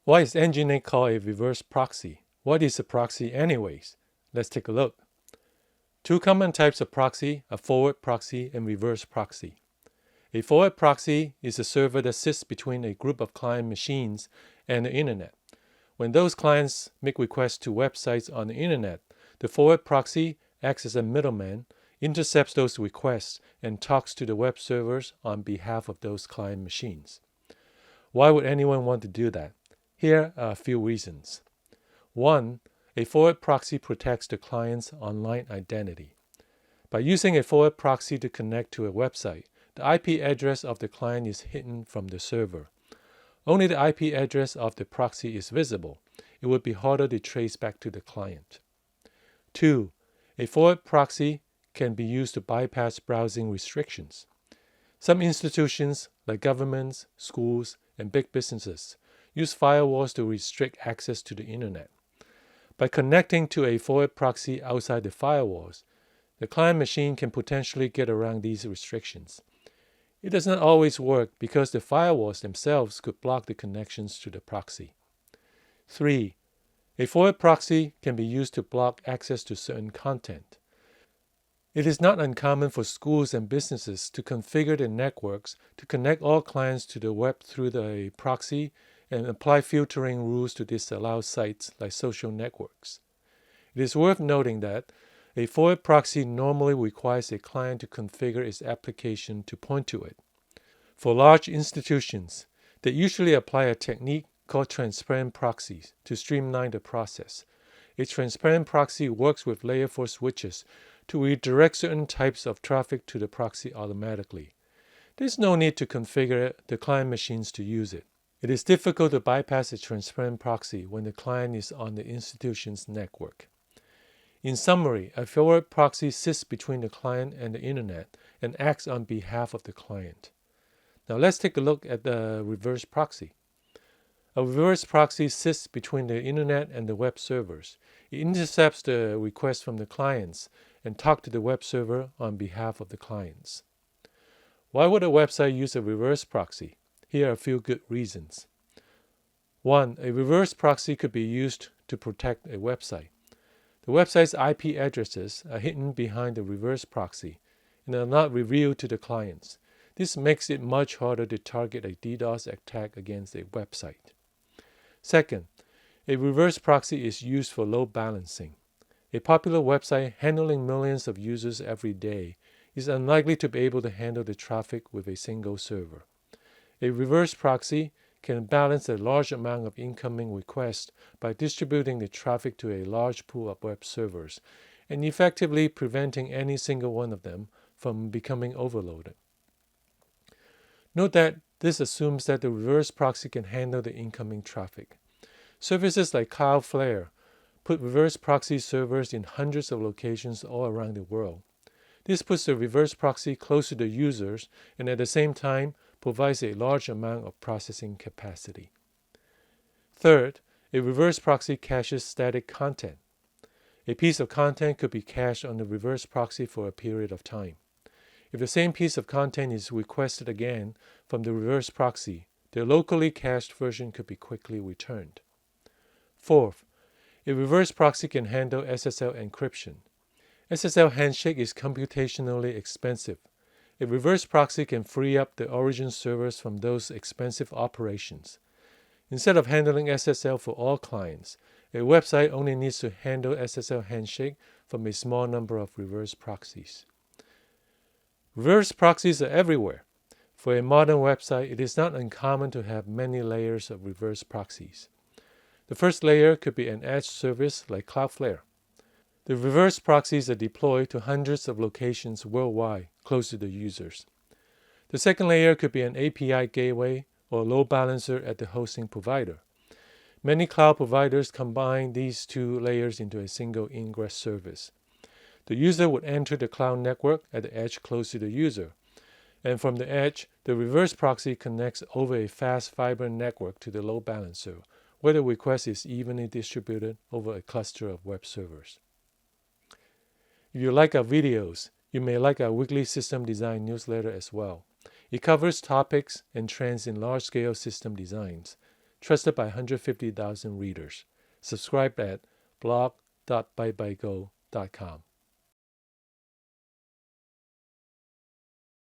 Why is Nginx called a reverse proxy? What is a proxy anyways? Let's take a look. Two common types of proxy are forward proxy and reverse proxy. A forward proxy is a server that sits between a group of client machines and the internet. When those clients make requests to websites on the internet, the forward proxy acts as a middleman, intercepts those requests, and talks to the web servers on behalf of those client machines. Why would anyone want to do that? Here are a few reasons. 1. A forward proxy protects the client's online identity. By using a forward proxy to connect to a website, the IP address of the client is hidden from the server. Only the IP address of the proxy is visible. It would be harder to trace back to the client. 2. A forward proxy can be used to bypass browsing restrictions. Some institutions, like governments, schools, and big businesses, use firewalls to restrict access to the internet. By connecting to a forward proxy outside the firewalls, the client machine can potentially get around these restrictions. It does not always work because the firewalls themselves could block the connections to the proxy. 3. A forward proxy can be used to block access to certain content. It is not uncommon for schools and businesses to configure their networks to connect all clients to the web through the proxy and apply filtering rules to disallow sites like social networks. It is worth noting that a forward proxy normally requires a client to configure its application to point to it. For large institutions, they usually apply a technique called transparent proxies to streamline the process. A transparent proxy works with layer 4 switches to redirect certain types of traffic to the proxy automatically. There's no need to configure the client machines to use it. It is difficult to bypass a transparent proxy when the client is on the institution's network. In summary, a forward proxy sits between the client and the internet and acts on behalf of the client. Now let's take a look at the reverse proxy. A reverse proxy sits between the internet and the web servers. It intercepts the requests from the clients and talks to the web server on behalf of the clients. Why would a website use a reverse proxy? Here are a few good reasons. 1. A reverse proxy could be used to protect a website. The website's IP addresses are hidden behind the reverse proxy and are not revealed to the clients. This makes it much harder to target a DDoS attack against a website. Second, a reverse proxy is used for load balancing. A popular website handling millions of users every day is unlikely to be able to handle the traffic with a single server. A reverse proxy can balance a large amount of incoming requests by distributing the traffic to a large pool of web servers and effectively preventing any single one of them from becoming overloaded. Note that this assumes that the reverse proxy can handle the incoming traffic. Services like Cloudflare put reverse proxy servers in hundreds of locations all around the world. This puts the reverse proxy close to the users and at the same time provides a large amount of processing capacity. Third, a reverse proxy caches static content. A piece of content could be cached on the reverse proxy for a period of time. If the same piece of content is requested again from the reverse proxy, the locally cached version could be quickly returned. Fourth, a reverse proxy can handle SSL encryption. SSL handshake is computationally expensive. A reverse proxy can free up the origin servers from those expensive operations. Instead of handling SSL for all clients, a website only needs to handle SSL handshake from a small number of reverse proxies. Reverse proxies are everywhere. For a modern website, it is not uncommon to have many layers of reverse proxies. The first layer could be an edge service like Cloudflare. The reverse proxies are deployed to hundreds of locations worldwide, close to the users. The second layer could be an API gateway or load balancer at the hosting provider. Many cloud providers combine these two layers into a single ingress service. The user would enter the cloud network at the edge close to the user, and from the edge, the reverse proxy connects over a fast fiber network to the load balancer, where the request is evenly distributed over a cluster of web servers. If you like our videos, You may like our weekly system design newsletter as well. It covers topics and trends in large-scale system designs, trusted by 150,000 readers. Subscribe at blog.bytebygO.com.